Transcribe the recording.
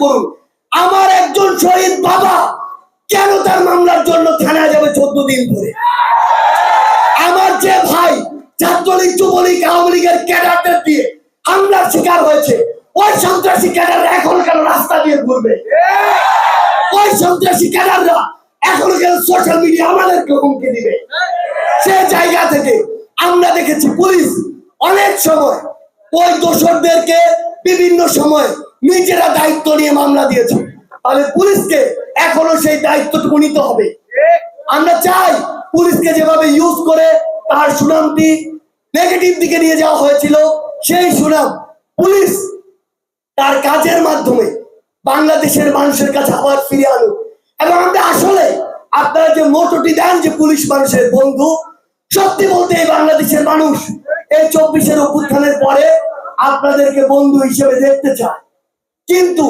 করুন, আমার একজন শহীদ বাবা কেন তার মামলার জন্য থানায় যাবে 14 দিন ধরে? আমার যে ভাই ছাত্রলীগ, যুবলীগ, আওয়ামী লীগের ক্যাডারদের দিয়ে হামলার শিকার হয়েছে, ওই সন্ত্রাসী ক্যাডার এখন কেন রাস্তা দিয়ে ঘুরবে? ওই সন্ত্রাসী ক্যাডাররা এখন কেন সোশ্যাল মিডিয়া আমাদেরকে হুমকি দিবে? সে জায়গা থেকে আমরা দেখেছি পুলিশ অনেক সময় ওই দোষরদেরকে বিভিন্ন সময় নিজেরা দায়িত্ব নিয়ে মামলা দিয়েছে। তাহলে পুলিশকে এখনো সেই দায়িত্বটুকু নিতে হবে। আমরা চাই পুলিশকে যেভাবে ইউজ করে তার সুনামটি নেগেটিভ দিকে নিয়ে যাওয়া হয়েছিল, সেই সুনাম পুলিশ তার কাজের মাধ্যমে বাংলাদেশের মানুষের কাছে আবার ফিরে আনুক। এবং আমরা আসলে আপনারা যে মোটরটি দেন যে পুলিশ মানুষের বন্ধু, সত্যি বলতে এই বাংলাদেশের মানুষ এই 24-এর অভ্যুত্থানের পরে আপনাদেরকে বন্ধু হিসেবে দেখতে চায়, কিন্তু